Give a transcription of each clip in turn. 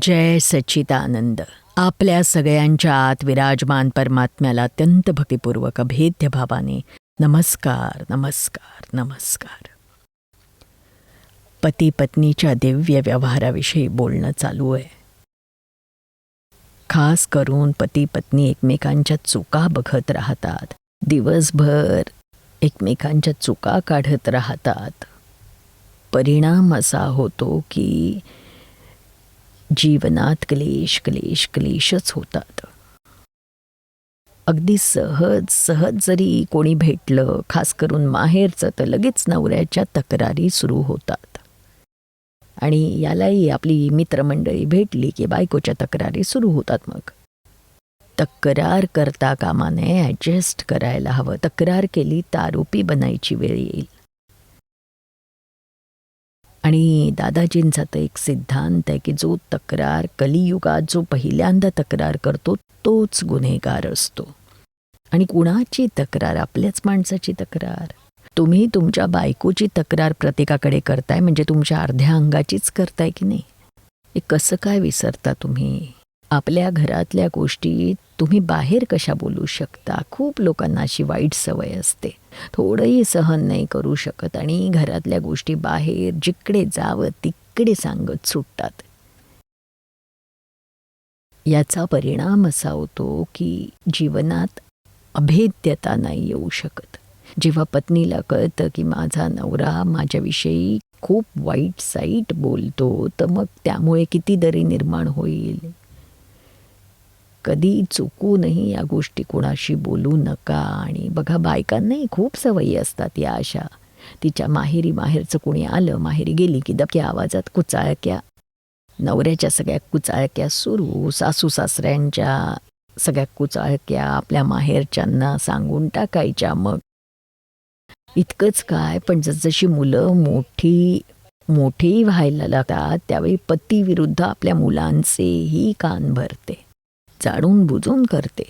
जय सच्चिदानंद. आपल्या सगळ्यांच्या आत विराजमान परमात्म्याला अत्यंत भक्तिपूर्वक अभेद्य भावाने नमस्कार नमस्कार नमस्कार. पती पत्नीच्या दिव्य व्यवहाराविषयी बोलणं चालू आहे. खास करून पती पत्नी एकमेकांच्या चुका बघत राहतात, दिवसभर एकमेकांच्या चुका काढत राहतात. परिणाम असा होतो की जीवनात क्लेश क्लेश क्लेशच होतात. अगदी सहज सहज जरी कोणी भेटलं, खास करून माहेरचं, तर लगेच नवऱ्याच्या तक्रारी सुरू होतात. आणि यालाही आपली मित्रमंडळी भेटली की बायकोच्या तक्रारी सुरू होतात. मग तक्रार करता कामा नये, ॲडजस्ट करायला हवं. तक्रार केली तर आरोपी बनायची वेळ येईल. आणि दादाजींचा तर एक सिद्धांत आहे की जो तक्रार कलियुगात जो पहिल्यांदा तक्रार करतो तोच गुन्हेगार असतो. आणि कुणाची तक्रार? आपल्याच माणसाची तक्रार. तुम्ही तुमच्या बायकोची तक्रार प्रत्येकाकडे करताय म्हणजे तुमच्या अर्ध्या अंगाचीच करताय की नाही? हे कसं काय विसरता तुम्ही? आपल्या घरातल्या गोष्टी तुम्ही बाहेर कशा बोलू शकता? खूप लोकांना अशी वाईट सवय असते, थोडंही सहन नाही करू शकत आणि घरातल्या गोष्टी बाहेर जिकडे जावं तिकडे सांगत सुटतात. याचा परिणाम असा होतो की जीवनात अभेद्यता नाही येऊ शकत. जेव्हा पत्नीला कळतं की माझा नवरा माझ्याविषयी खूप वाईट साईट बोलतो, तर मग त्यामुळे किती दरी निर्माण होईल. कधी चुकूनही या गोष्टी कोणाशी बोलू नका. आणि बघा, बायकांनाही खूप सवयी असतात या अशा. तिच्या माहेरचं कोणी आलं, माहेरी गेली की दबक्या आवाजात कुचाळक्या, नवऱ्याच्या सगळ्या कुचाळक्या सुरू, सासू सासऱ्यांच्या सगळ्या कुचाळक्या आपल्या माहेरच्यांना सांगून टाकायच्या. मग इतकंच काय, पण जसजशी मुलं मोठी व्हायला लागतात त्यावेळी पती विरुद्ध आपल्या मुलांचेही कान भरते, जाणून बुजून करते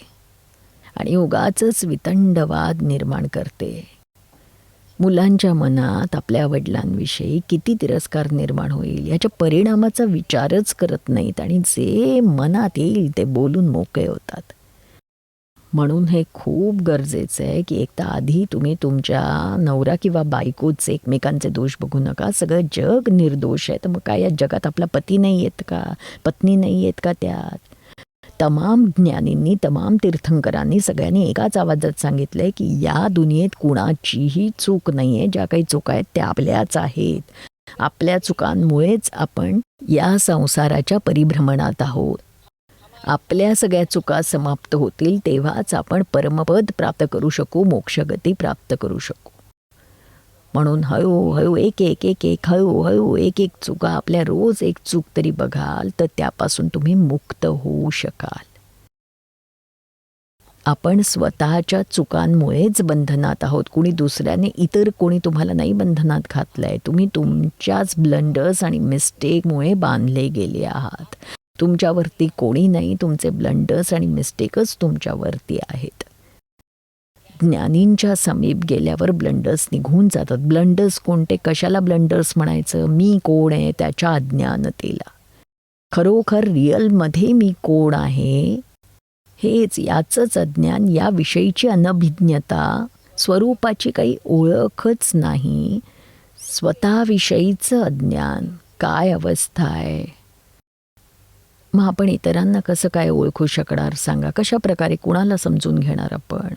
आणि उगाचच वितंडवाद निर्माण करते. मुलांच्या मनात आपल्या वडिलांविषयी किती तिरस्कार निर्माण होईल याच्या परिणामाचा विचारच करत नाहीत आणि जे मनात येईल ते बोलून मोकळे होतात. म्हणून हे खूप गरजेचं आहे की एकदा आधी तुम्ही तुमच्या नवरा किंवा बायकोचे एकमेकांचे दोष बघू नका. सगळं जग निर्दोष आहे, तर मग काय या जगात आपला पती नाही येत का, पत्नी नाही येत का? त्यात तमाम ज्ञानींनी, तमाम तीर्थंकरांनी सगळ्यांनी एकाच आवाजात सांगितलंय की या दुनियेत कुणाचीही चूक नाही आहे. ज्या काही चुका आहेत त्या आपल्याच आहेत. आपल्या चुकांमुळेच आपण या संसाराच्या परिभ्रमणात आहोत. आपल्या सगळ्या चुका समाप्त होतील तेव्हाच आपण परमपद प्राप्त करू शकू, मोक्षगती प्राप्त करू शकू. म्हणून हळूहळू एक हळूहळू एक चुका, आपल्या रोज एक चूक तरी बघाल तर त्यापासून तुम्ही मुक्त होऊ शकाल. आपण स्वतःच्या चुकांमुळेच बंधनात आहोत. कुणी दुसऱ्याने, इतर कोणी तुम्हाला नाही बंधनात घातलंय. तुम्ही तुमच्याच ब्लंडर्स आणि मिस्टेकमुळे बांधले गेले आहात. तुमच्यावरती कोणी नाही, तुमचे ब्लंडर्स आणि मिस्टेकच तुमच्यावरती आहेत. ज्ञानींच्या समीप गेल्यावर ब्लंडर्स निघून जातात. ब्लंडर्स कोणते? कशाला ब्लंडर्स म्हणायचं? मी कोण आहे त्याच्या अज्ञानतेला. खरोखर रिअलमध्ये मी कोण आहे हेच, याचंच अज्ञान, याविषयीची अनभिज्ञता, स्वरूपाची काही ओळखच नाही, स्वतःविषयीचं अज्ञान. काय अवस्था आहे. मग आपण इतरांना कसं काय ओळखू शकणार सांगा? कशा प्रकारे कुणाला समजून घेणार आपण?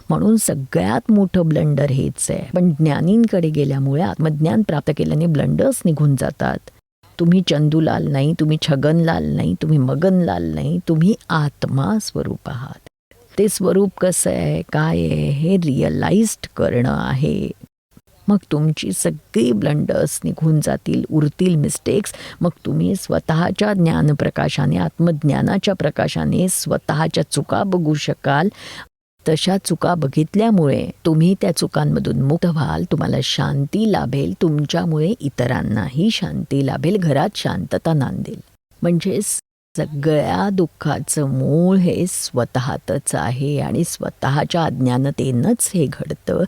म्हणून सगळ्यात मोठं ब्लंडर हेच आहे. पण ज्ञानींकडे गेल्यामुळे, आत्मज्ञान प्राप्त केल्याने ब्लंडर्स निघून जातात. तुम्ही चंदूलाल नाही, तुम्ही छगनलाल नाही, तुम्ही मगनलाल नाही, तुम्ही आत्मा स्वरूप आहात. ते स्वरूप कसं आहे, काय आहे हे रिअलाइज्ड करणं आहे. मग तुमची सगळी ब्लंडर्स निघून जातील, उरतील मिस्टेक्स. मग तुम्ही स्वतःच्या ज्ञानप्रकाशाने, आत्मज्ञानाच्या प्रकाशाने स्वतःच्या चुका बघू शकाल. तशा चुका बघितल्यामुळे तुम्ही त्या चुकांमधून मुक्त व्हाल, तुम्हाला शांती लाभेल, तुमच्यामुळे इतरांनाही शांती लाभेल, घरात शांतता नांदेल. म्हणजे सगळ्या दुःखाचं मूळ हे स्वतःतच आहे आणि स्वतःच्या अज्ञानतेनंच हे घडतं.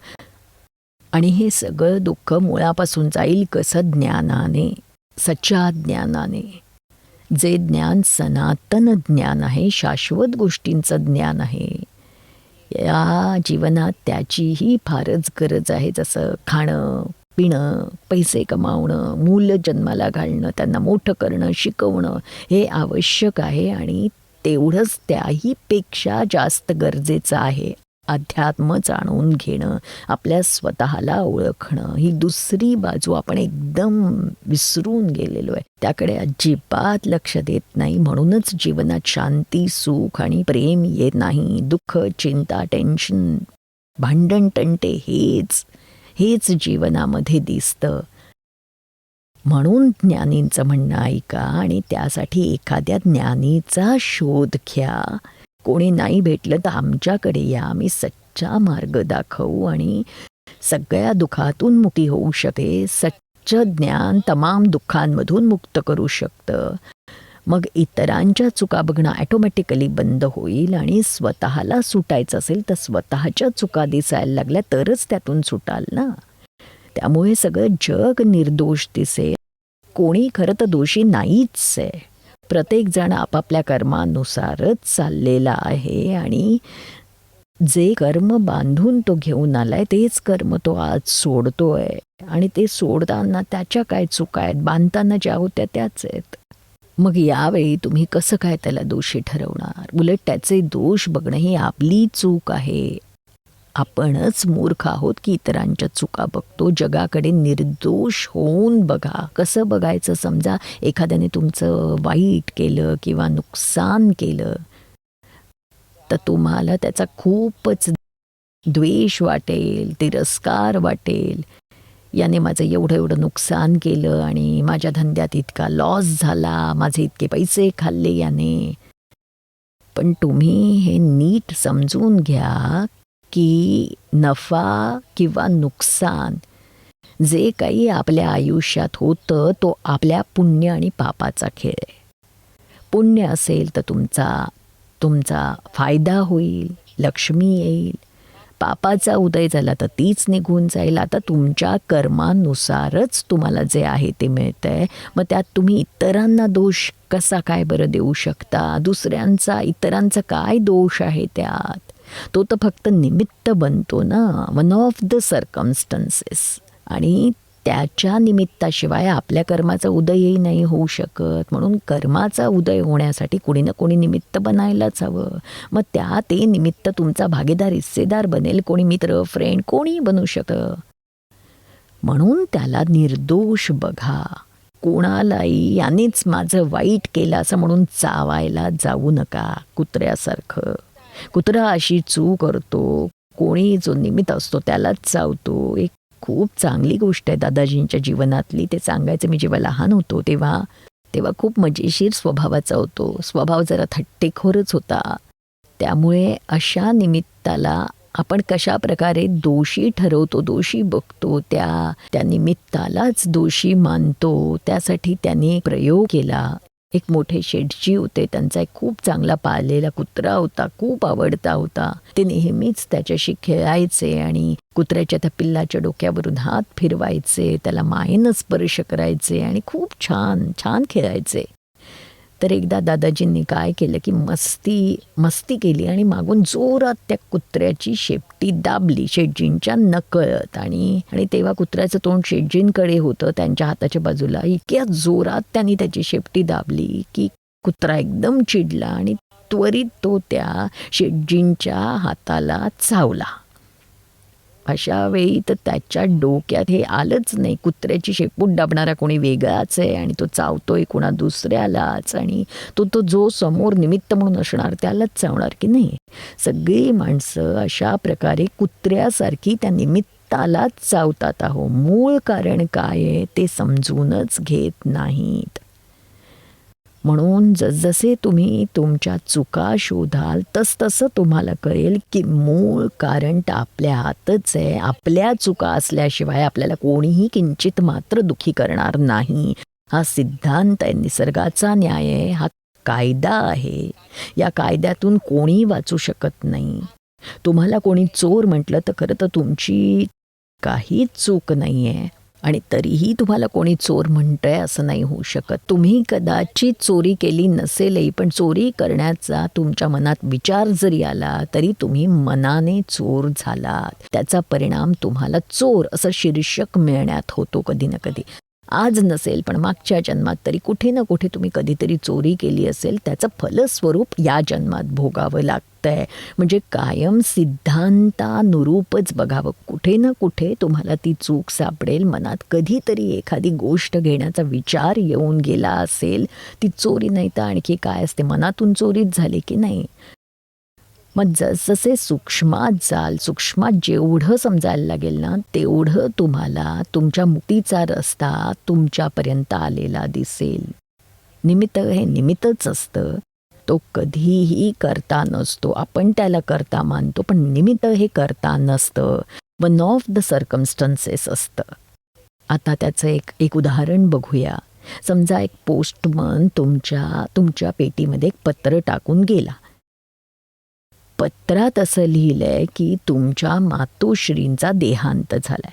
आणि हे सगळं दुःख मुळापासून जाईल कसं? ज्ञानाने, सच्चा ज्ञानाने. जे ज्ञान सनातन ज्ञान आहे, शाश्वत गोष्टींचं ज्ञान आहे, या जीवनात त्याचीही फारच गरज आहे. जसं खाणं, पिणं, पैसे कमावणं, मूल जन्माला घालणं, त्यांना मोठं करणं, शिकवणं हे आवश्यक आहे आणि तेवढंच त्याही पेक्षा जास्त गरजेचं आहे अध्यात्म जाणून घेणं, आपल्या स्वतःला ओळखणं. ही दुसरी बाजू आपण एकदम विसरून गेलेलो आहे, त्याकडे अजिबात लक्ष देत नाही. म्हणूनच जीवनात शांती, सुख आणि प्रेम येत नाही. दुःख, चिंता, टेन्शन, भांडण, तंटे हेच जीवनामध्ये दिसतं. म्हणून ज्ञानींचं म्हणणं ऐका आणि त्यासाठी एखाद्या ज्ञानीचा शोध घ्या. कोणी नाही भेटलं तर आमच्याकडे या, आम्ही सच्चा मार्ग दाखवू आणि सगळ्या दुःखातून मुक्ती होऊ शकते. सच्च ज्ञान तमाम दुःखांमधून मुक्त करू शकतं. मग इतरांच्या चुका बघणं ॲटोमॅटिकली बंद होईल आणि स्वतःला सुटायचं असेल तर स्वतःच्या चुका दिसायला लागल्या तरच त्यातून सुटाल ना. त्यामुळे सगळं जग निर्दोष दिसेल. कोणी खरं तर दोषी नाहीच आहे. प्रत्येकजण आपापल्या कर्मानुसारच चाललेला आहे आणि जे कर्म बांधून तो घेऊन आलाय तेच कर्म तो आज सोडतोय आणि ते सोडताना त्याच्या काय चुका आहेत, बांधताना ज्या होत्या त्याच आहेत. मग यावेळी तुम्ही कसं काय त्याला दोषी ठरवणार? उलट त्याचे दोष बघणं ही आपली चूक आहे. आपणच मूर्ख आहोत की इतरांच्या चुका बघतो. जगाकडे निर्दोष होऊन बघा. कसं बघायचं? समजा एखाद्याने तुमचं वाईट केलं किंवा नुकसान केलं तर तुम्हाला त्याचा खूपच द्वेष वाटेल, तिरस्कार वाटेल. याने माझं एवढं नुकसान केलं आणि माझ्या धंद्यात इतका लॉस झाला, माझे इतके पैसे खाल्ले याने. पण तुम्ही हे नीट समजून घ्या की नफा किंवा नुकसान जे काही आपल्या आयुष्यात होतं तो आपल्या पुण्य आणि पापाचा खेळ आहे. पुण्य असेल तर तुमचा फायदा होईल, लक्ष्मी येईल. पापाचा उदय झाला तर तीच निघून जाईल. आता तुमच्या कर्मानुसारच तुम्हाला जे आहे ते मिळतंय. मग त्यात तुम्ही इतरांना दोष कसा काय बरं देऊ शकता? इतरांचा काय दोष आहे त्यात? तो तर फक्त निमित्त बनतो ना, वन ऑफ द सर्कमस्टन्सेस. आणि त्याच्या निमित्ताशिवाय आपल्या कर्माचा उदयही नाही होऊ शकत. म्हणून कर्माचा उदय होण्यासाठी कोणी ना कोणी निमित्त बनायलाच हवं. मग ते निमित्त तुमचा भागीदार, हिस्सेदार बनेल. कोणी मित्र, फ्रेंड, कोणीही बनू शकतं. म्हणून त्याला निर्दोष बघा. कोणालाही यानेच माझं वाईट केलं असं म्हणून चावायला जाऊ नका कुत्र्यासारखं. कुत्रा अशी चूक करतो, कोणी जो निमित्त असतो त्यालाच चावतो. एक खूप चांगली गोष्ट आहे दादाजींच्या जीवनातली. ते सांगायचं, मी जेव्हा लहान होतो तेव्हा खूप मजेशीर स्वभावाचा होतो. स्वभाव जरा थट्टेखोरच होता. त्यामुळे अशा निमित्ताला आपण कशा प्रकारे दोषी ठरवतो, दोषी बघतो, त्या निमित्तालाच दोषी मानतो. त्यासाठी त्यांनी प्रयोग केला. एक मोठे शेठजी होते, त्यांचा एक खूप चांगला पाळलेला कुत्रा होता, खूप आवडता होता. ते नेहमीच त्याच्याशी खेळायचे आणि कुत्र्याच्या त्या पिल्लाच्या डोक्यावरून हात फिरवायचे, त्याला मायेनं स्पर्श करायचे आणि खूप छान छान खेळायचे. तर एकदा दादाजींनी काय केलं की मस्ती केली आणि मागून जोरात त्या कुत्र्याची शेपटी दाबली शेठजींच्या नकळत. आणि तेव्हा कुत्र्याचं तोंड शेठजींकडे होतं, त्यांच्या हाताच्या बाजूला. इतक्या जोरात त्यांनी त्याची शेपटी दाबली की कुत्रा एकदम चिडला आणि त्वरित तो त्या शेठजींच्या हाताला चावला. अशा वेळी तर त्याच्या डोक्यात हे आलंच नाही, कुत्र्याची शेपूट दाबणारा कोणी वेगळाच आहे आणि तो चावतोय कुणा दुसऱ्यालाच आणि तो जो समोर निमित्त म्हणून असणार त्यालाच चावणार की नाही. सगळी माणसं अशा प्रकारे कुत्र्यासारखी त्या निमित्तालाच चावतात आहो. मूळ कारण काय आहे ते समजूनच घेत नाहीत. म्हणून जसजसे तुम्ही तुमच्या चुका शोधाल तसतसं तुम्हाला कळेल की मूळ कारण तर आपल्या हातच आहे. आपल्या चुका असल्याशिवाय आपल्याला कोणीही किंचित मात्र दुःखी करणार नाही. हा सिद्धांत आहे, निसर्गाचा न्याय आहे, हा कायदा आहे. या कायद्यातून कोणी वाचू शकत नाही. तुम्हाला कोणी चोर म्हटलं तर खरं तर तुमची काहीच चूक नाही आहे. आणि तरीही तुम्हाला कोणी चोर म्हणतंय असं नाही होऊ शकत. तुम्ही कदाचित चोरी केली नसेलही, पण चोरी करण्याचा तुमच्या मनात विचार जरी आला तरी तुम्ही मनाने चोर झालात. त्याचा परिणाम तुम्हाला चोर असं शीर्षक मिळण्यात होतो कधी ना कधी. आज नसेल पण मागच्या जन्मात तरी कुठे ना कुठे तुम्ही कधीतरी चोरी केली असेल, त्याचं फलस्वरूप या जन्मात भोगावं लागतंय. म्हणजे कायम सिद्धांतानुरूपच बघावं. कुठे ना कुठे तुम्हाला ती चूक सापडेल. मनात कधीतरी एखादी गोष्ट घेण्याचा विचार येऊन गेला असेल, ती चोरी नाही तर आणखी काय असते, मनातून चोरीच झाली की नाही. मग जसजसे सूक्ष्मात जाल, सूक्ष्मात जेवढं समजायला लागेल ना, तेवढं तुम्हाला तुमच्या मुक्तीचा रस्ता तुमच्यापर्यंत आलेला दिसेल. निमित्त हे निमित्तच असतं. तो कधीही करता नसतो. आपण त्याला करता मानतो, पण निमित्त हे करता नसतं. वन ऑफ द सर्कमस्टन्सेस असतं. आता त्याचं एक उदाहरण बघूया. समजा एक पोस्टमन तुमच्या पेटीमध्ये एक पत्र टाकून गेला. पत्रात असं लिहिलंय की तुमच्या मातोश्रींचा देहांत झालाय.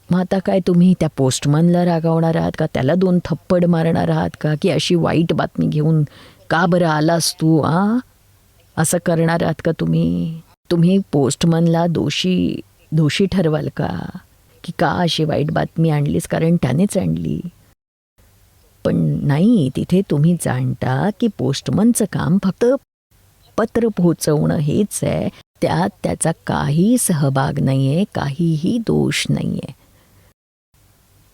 मग आता काय तुम्ही त्या पोस्टमनला रागावणार आहात का, त्याला 2 थप्पड मारणार आहात का, की अशी वाईट बातमी घेऊन का बरं आलास तू असं करणार आहात का तुम्ही पोस्टमनला दोषी ठरवाल का, की का अशी वाईट बातमी आणलीस, कारण त्यानेच आणली. पण नाही, तिथे तुम्ही जाणता की पोस्टमनचं काम फक्त पत्र पोहोचवणं हेच आहे. त्यात त्याचा काही सहभाग नाहीये, काहीही दोष नाहीये.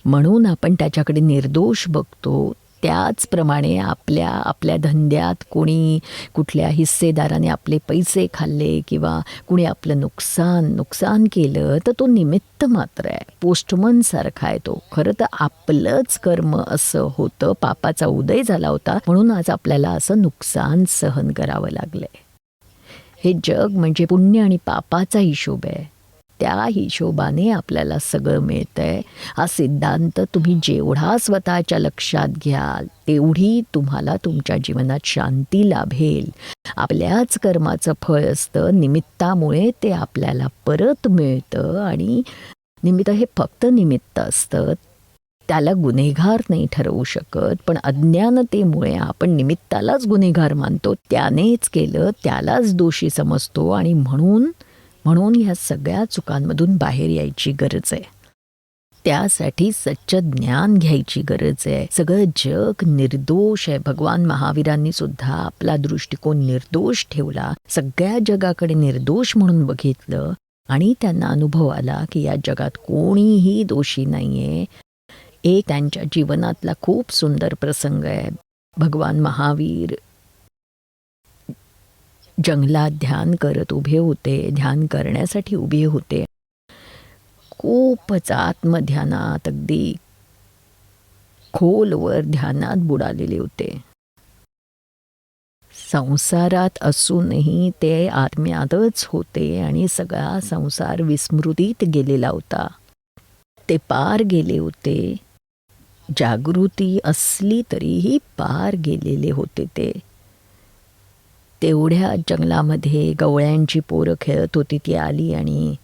म्हणून आपण त्याच्याकडे निर्दोष बघतो. त्याचप्रमाणे आपल्या धंद्यात कुठल्या हिस्सेदाराने आपले पैसे खाल्ले किंवा कुणी आपलं नुकसान केलं तर तो निमित्त मात्र आहे. पोस्टमन सारखा आहे तो. खरं तर आपलंच कर्म असं होतं, पापाचा उदय झाला होता, म्हणून आज आपल्याला असं नुकसान सहन करावं लागलंय. हे जग म्हणजे पुण्य आणि पापाचा हिशोब आहे. त्या हिशोबाने आपल्याला सगळं मिळतंय. हा सिद्धांत तुम्ही जेवढा स्वतःच्या लक्षात घ्याल तेवढी तुम्हाला तुमच्या जीवनात शांती लाभेल. आपल्याच कर्माचं फळ असतं, निमित्तामुळे ते आपल्याला परत मिळतं. आणि निमित्त हे फक्त निमित्त असतं, त्याला गुन्हेगार नाही ठरवू शकत. पण अज्ञानतेमुळे आपण निमित्तालाच गुन्हेगार मानतो, त्यानेच केलं त्यालाच दोषी समजतो. आणि म्हणून ह्या सगळ्या चुकांमधून बाहेर यायची गरज आहे. त्यासाठी सच्च ज्ञान घ्यायची गरज आहे. सगळं जग निर्दोष आहे. भगवान महावीरांनी सुद्धा आपला दृष्टिकोन निर्दोष ठेवला, सगळ्या जगाकडे निर्दोष म्हणून बघितलं आणि त्यांना अनुभव आला की या जगात कोणीही दोषी नाहीये. एक त्यांच्या जीवनातला खूप सुंदर प्रसंग आहे. भगवान महावीर जंगलात ध्यान करण्यासाठी उभे होते. खूपच आत्मध्यानात, अगदी खोलवर ध्यानात बुडालेले होते. संसारात असूनही ते आत्म्यातच होते आणि सगळा संसार विस्मृतीत गेलेला होता. ते पार गेले होते. जागृती असली तरीही पार गेलेले होते ते. तेवढ्या जंगलामध्ये गवळ्यांची पोरं खेळत होती. ती आली आणि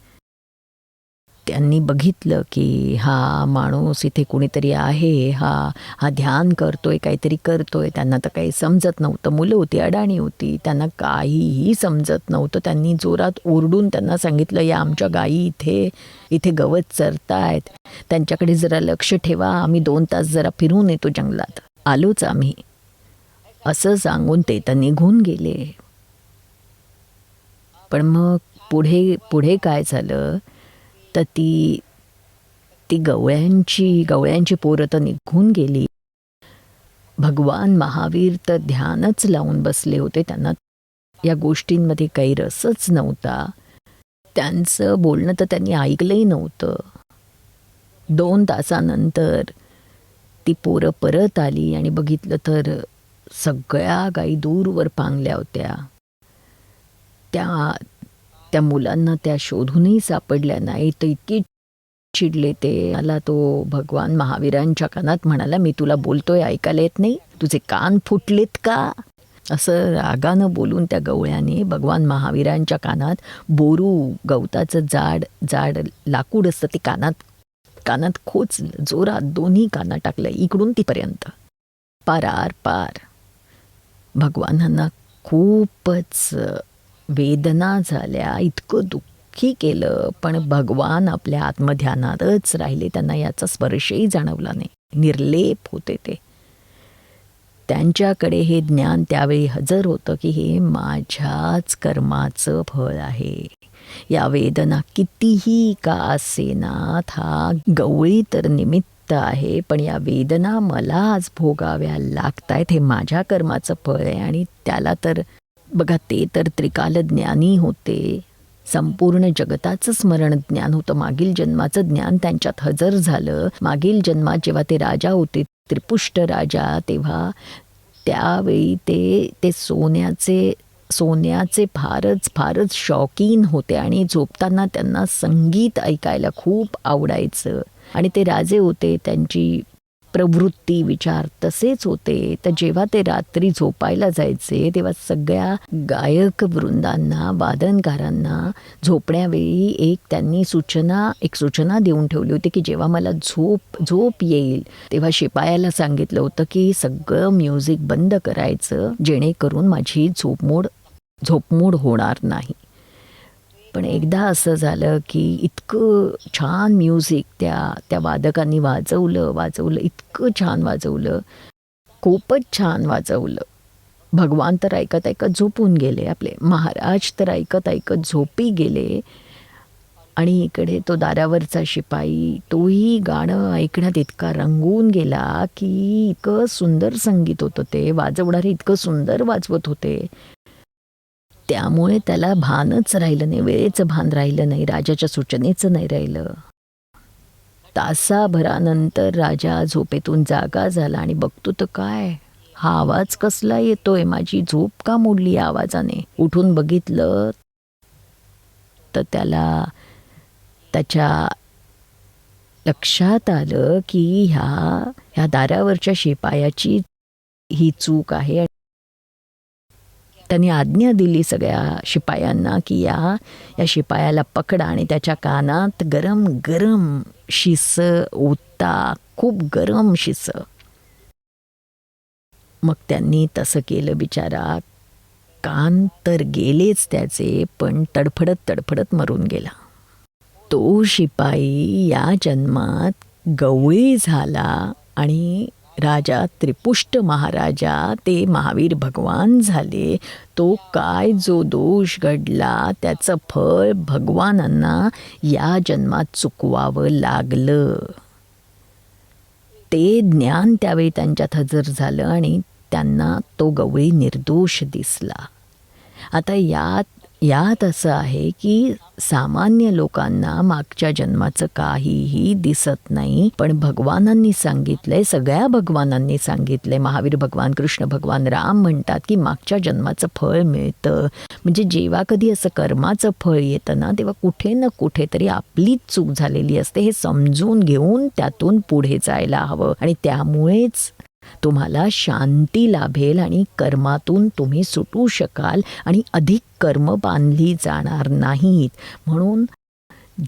त्यांनी बघितलं की हा माणूस इथे कुणीतरी आहे, हा ध्यान करतोय, काहीतरी करतोय. त्यांना तर काही समजत नव्हतं. मुलं होती, अडाणी होती, त्यांना काहीही समजत नव्हतं. त्यांनी जोरात ओरडून त्यांना सांगितलं, या आमच्या गायी इथे गवत चरतायत, त्यांच्याकडे जरा लक्ष ठेवा, आम्ही 2 तास जरा फिरून येतो जंगलात, आलोच आम्ही. असं सांगून ते तर निघून गेले. पण मग पुढे काय झालं तर ती गवळ्यांची पोरं तर निघून गेली. भगवान महावीर तर ध्यानच लावून बसले होते. त्यांना या गोष्टींमध्ये काही रसच नव्हता. त्यांचं बोलणं तर त्यांनी ऐकलंही नव्हतं. 2 तासानंतर ती पोरं परत आली आणि बघितलं तर सगळ्या गायी दूरवर पांगल्या होत्या. त्या मुलांना त्या शोधूनही सापडल्या नाही. तर इतकी चिडले ते. मला तो भगवान महावीरांच्या कानात म्हणाला, मी तुला बोलतोय ऐकायला येत नाही, तुझे कान फुटलेत का, असं रागानं बोलून त्या गवळ्याने भगवान महावीरांच्या कानात बोरू, गवताचं जाड लाकूड असतं ते कानात कानात खोचलं, जोरात दोन्ही कानात टाकलं इकडून तिथपर्यंत, पार पार. भगवानांना खूपच वेदना झाल्या, इतकं दुःखी केलं, पण भगवान आपल्या आत्मध्यानातच राहिले. त्यांना याचा स्पर्शही जाणवला नाही, निर्लेप होते ते. त्यांच्याकडे हे ज्ञान त्यावेळी हजर होतं की हे माझ्याच कर्माचं फळ आहे. या वेदना कितीही का असेनात, हा गवळी तर निमित्त आहे, पण या वेदना मला आज भोगाव्या लागतायत. हे माझ्या कर्माचं फळ आहे. आणि त्याला तर बघा, ते तर त्रिकाल ज्ञानी होते, संपूर्ण जगताचं स्मरण ज्ञान होतं, मागील जन्माचं ज्ञान त्यांच्यात हजर झालं. मागील जन्मात जेव्हा ते राजा होते, त्रिपुष्ट राजा, तेव्हा त्यावेळी ते सोन्याचे फारच शौकीन होते आणि झोपताना त्यांना संगीत ऐकायला खूप आवडायचं. आणि ते राजे होते, त्यांची प्रवृत्ती, विचार तसेच होते. तर जेव्हा ते रात्री झोपायला जायचे तेव्हा सगळ्या गायक वृंदांना, वादनकारांना झोपण्यावेळी त्यांनी सूचना देऊन ठेवली होती की जेव्हा मला झोप येईल तेव्हा शिपायाला सांगितलं होतं की सगळं म्युझिक बंद करायचं, जेणेकरून माझी झोपमोड होणार नाही. पण एकदा असं झालं की इतकं छान म्युझिक त्या वादकांनी वाजवलं, इतकं छान वाजवलं, खूपच छान वाजवलं. भगवान तर ऐकत झोपून गेले, आपले महाराज तर ऐकत झोपी गेले. आणि इकडे तो दारावरचा शिपाई, तोही गाणं ऐकण्यात इतका रंगून गेला की इतकं सुंदर संगीत होतं, ते वाजवणारे इतकं सुंदर वाजवत होते. त्यामुळे त्याला भानच राहिलं नाही, वेळेचं भान राहिलं नाही, राजाच्या सूचनेचं नाही राहिलं. तासाभरानंतर राजा झोपेतून जागा झाला आणि बघतो तर काय, हा आवाज कसला येतोय, माझी झोप का मोडली या आवाजाने. उठून बघितलं तर त्याच्या लक्षात आलं की ह्या दारावरच्या शिपायाची ही चूक आहे. त्यांनी आज्ञा दिली सगळ्या शिपायांना की या शिपायाला पकडा आणि त्याच्या कानात गरम गरम शिस ओतता, खूप गरम शिस. मग त्यांनी तसं केलं. बिचारा कान तर गेलेच त्याचे, पण तडफडत मरून गेला. तो शिपाई या जन्मात गवळी झाला आणि राजा त्रिपुष्ट महाराजा ते महावीर भगवान झाले. तो काय जो दोष घडला त्याचं फळ भगवानांना या जन्मात चुकवावं लागलं. ते ज्ञान त्यावेळी त्यांच्यात हजर झालं आणि त्यांना तो गवळी निर्दोष दिसला. आता यात असं आहे की सामान्य लोकांना मागच्या जन्माचं काहीही दिसत नाही, पण भगवानांनी सांगितलंय, सगळ्या भगवानांनी सांगितलंय, महावीर भगवान, कृष्ण भगवान, राम म्हणतात की मागच्या जन्माचं फळ मिळतं. म्हणजे जेव्हा कधी असं कर्माचं फळ येतं ना, तेव्हा कुठे ना कुठेतरी आपलीच चूक झालेली असते, हे समजून घेऊन त्यातून पुढे जायला हवं. आणि त्यामुळेच तुम्हाला शांती लाभेल आणि कर्मातून तुम्ही सुटू शकाल आणि अधिक कर्म बांधली जाणार नाहीत. म्हणून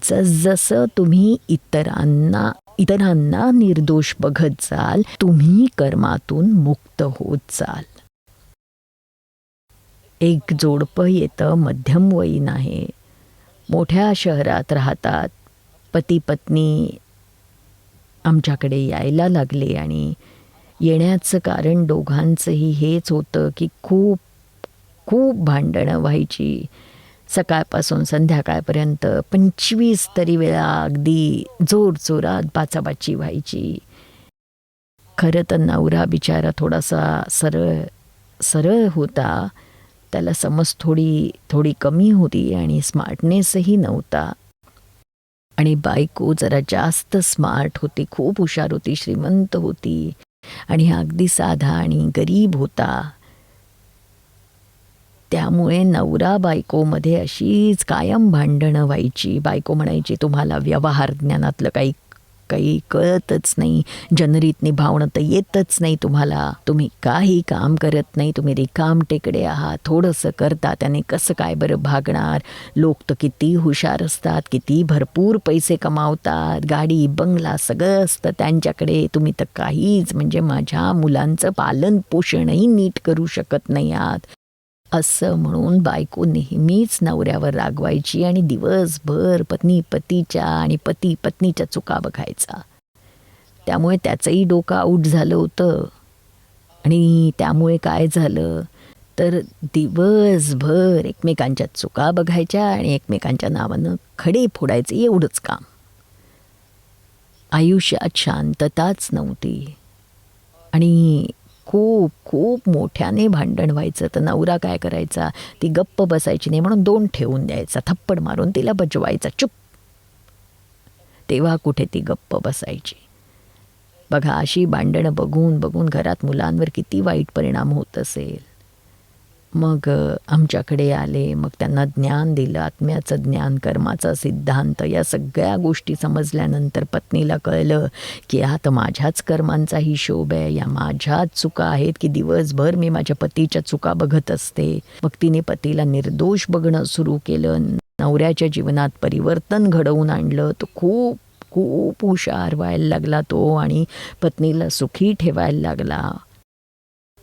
जसजसं तुम्ही इतरांना निर्दोष बघत जाल, तुम्ही कर्मातून मुक्त होत जाल. एक जोडपं येतं, मध्यमवयीन आहे, मोठ्या शहरात राहतात. पती पत्नी आमच्याकडे यायला लागले आणि येण्याचं कारण दोघांचंही हेच होतं की खूप खूप भांडणं व्हायची. सकाळपासून संध्याकाळपर्यंत 25 तरी वेळा अगदी जोरजोरात बाचाबाची व्हायची. खरं तर नवरा बिचारा थोडासा सरळ होता, त्याला समज थोडी कमी होती आणि स्मार्टनेसही नव्हता. आणि बायको जरा जास्त स्मार्ट होती, खूप हुशार होती, श्रीमंत होती आणि अगदी साधा आणि गरीब होता. त्यामुळे नवरा बायकोमध्ये अशीच कायम भांडणं व्हायची. बायको म्हणायची, तुम्हाला व्यवहार ज्ञानातलं काही काही कळतच नाही, जनरीत निभावणं तर येतच नाही तुम्हाला, तुम्ही काही काम करत नाही, तुम्ही रिकामटेकडे आहात, थोडंसं करता त्याने कसं काय बरं भागणार. लोक तर किती हुशार असतात, किती भरपूर पैसे कमावतात, गाडी बंगला सगळं असतं त्यांच्याकडे, तुम्ही तर काहीच, म्हणजे माझ्या मुलांचं पालन पोषणही नीट करू शकत नाही आहात. असं म्हणून बायको नेहमीच नवऱ्यावर रागवायची आणि दिवसभर पत्नी पतीच्या आणि पती पत्नीच्या चुका बघायचा. त्यामुळे त्याचंही डोकं आऊट झालं होतं. आणि त्यामुळे काय झालं तर दिवसभर एकमेकांच्या चुका बघायच्या आणि एकमेकांच्या नावानं खडे फोडायचे, एवढंच काम. आयुष्यात शांतताच नव्हती आणि खूप खूप मोठ्याने भांडण व्हायचं. तर नवरा काय करायचा, ती गप्प बसायची नाही म्हणून 2 ठेवून द्यायचा, थप्पड मारून तिला बजवायचा, चुप. तेव्हा कुठे ती गप्प बसायची. बघा, अशी भांडणं बघून बघून घरात मुलांवर किती वाईट परिणाम होत असेल. मग आमच्याकडे आले, मग त्यांना ज्ञान दिलं, आत्म्याचं ज्ञान, कर्माचा सिद्धांत, या सगळ्या गोष्टी समजल्यानंतर पत्नीला कळलं की हा तर माझ्याच कर्मांचा हिशोब आहे, या माझ्याच चुका आहेत की दिवसभर मी माझ्या पतीच्या चुका बघत असते. मग तिने पतीला निर्दोष बघणं सुरू केलं, नवऱ्याच्या जीवनात परिवर्तन घडवून आणलं. तो खूप खूप हुशार व्हायला लागला तो आणि पत्नीला सुखी ठेवायला लागला.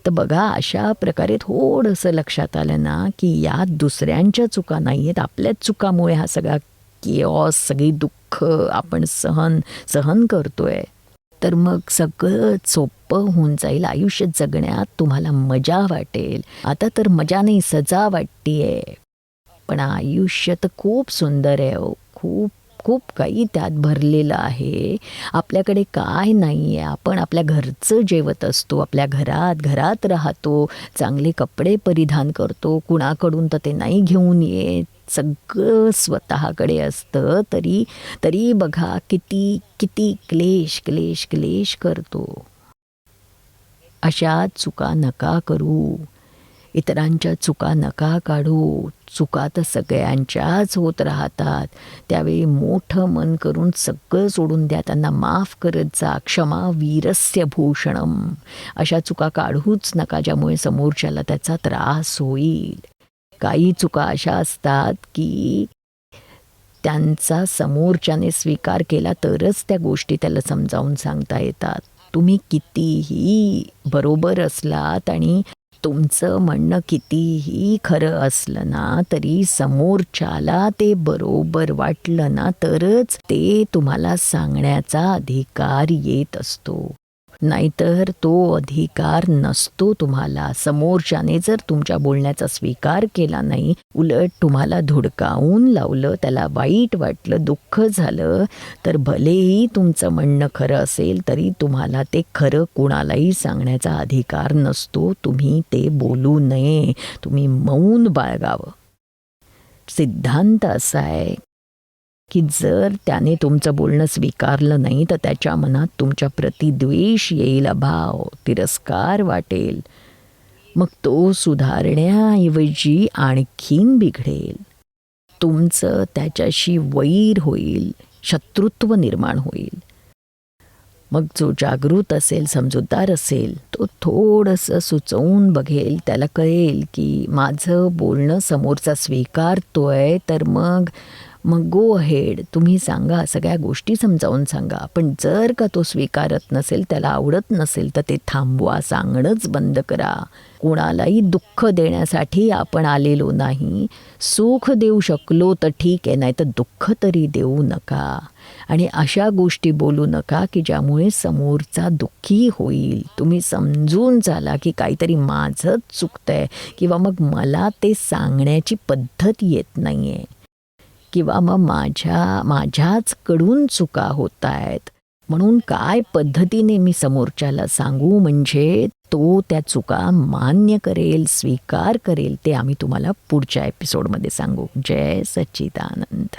तर बघा, अशा प्रकारे थोडंसं लक्षात आलं ना की यात दुसऱ्यांच्या चुका नाही आहेत, आपल्याच चुकामुळे हा सगळा किऑस, सगळी दुःख आपण सहन करतोय. तर मग सगळं सोपं होऊन जाईल. आयुष्य जगण्यात तुम्हाला मजा वाटेल. आता तर मजा नाही, सजा वाटतीये. पण आयुष्य तर खूप सुंदर आहे हो, खूप खूप काही त्यात भरलेलं आहे. आपल्याकडे काय नाही आहे, आपण आपल्या घरचं जेवत असतो, आपल्या घरात राहतो, चांगले कपडे परिधान करतो, कुणाकडून तर ते नाही घेऊन येत, सगळं स्वतःकडे असतं. तरी बघा किती किती क्लेश क्लेश क्लेश करतो. अशा चुका नका करू, इतरांच्या चुका नका काढू. चुका तर सगळ्यांच्याच होत राहतात. त्यावेळी मोठं मन करून सगळं सोडून द्या, त्यांना माफ करत जा. क्षमा वीरस्य भूषणम. अशा चुका काढूच नका ज्यामुळे समोरच्याला त्याचा त्रास होईल. काही चुका अशा असतात की त्यांचा समोरच्याने स्वीकार केला तरच त्या गोष्टी त्याला समजावून सांगता येतात. तुम्ही कितीही बरोबर असलात आणि तुमचं म्हणणं कितीही खरं असलं ना तरी समोरच्याला ते बरोबर वाटलं ना तरच ते तुम्हाला सांगण्याचा अधिकार येत असतो, नाहीतर तो अधिकार नसतो तुम्हाला. समोरच्याने जर तुमच्या बोलण्याचा स्वीकार केला नाही, उलट तुम्हाला धुडकावून लावलं, त्याला वाईट वाटलं, दुःख झालं, तर भलेही तुमचं म्हणणं खरं असेल तरी तुम्हाला ते खरं कुणालाही सांगण्याचा अधिकार नसतो. तुम्ही ते बोलू नये, तुम्ही मौन बाळगावं. सिद्धांत असा आहे की जर त्याने तुमचं बोलणं स्वीकारलं नाही तर त्याच्या मनात तुमच्या प्रति द्वेष येईल, अभाव, तिरस्कार वाटेल. मग तो सुधारण्याऐवजी आणखीन बिघडेल. तुमचं त्याच्याशी वैर होईल, शत्रुत्व निर्माण होईल. मग जो जागृत असेल, समजूतदार असेल, तो थोडंसं सुचवून बघेल, त्याला कळेल की माझं बोलणं समोरचा स्वीकारतोय, तर मग गो अहेड, तुम्ही सांगा, सगळ्या गोष्टी समजावून सांगा. पण जर का तो स्वीकारत नसेल, त्याला आवडत नसेल, तर ते थांबवा, सांगणंच बंद करा. कोणालाही दुःख देण्यासाठी आपण आलेलो नाही. सुख देऊ शकलो तर ठीक आहे, नाही तर दुःख तरी देऊ नका. आणि अशा गोष्टी बोलू नका की ज्यामुळे समोरचा दुःखी होईल. तुम्ही समजून झाला की काहीतरी माझंच चुकतंय, किंवा मग मला ते सांगण्याची पद्धत येत नाही आहे, किंवा मग माझ्याच कडून चुका होत आहेत, म्हणून काय पद्धतीने मी समोरच्याला सांगू म्हणजे तो त्या चुका मान्य करेल, स्वीकार करेल, ते आम्ही तुम्हाला पुढच्या एपिसोडमध्ये सांगू. जय सच्चिदानंद.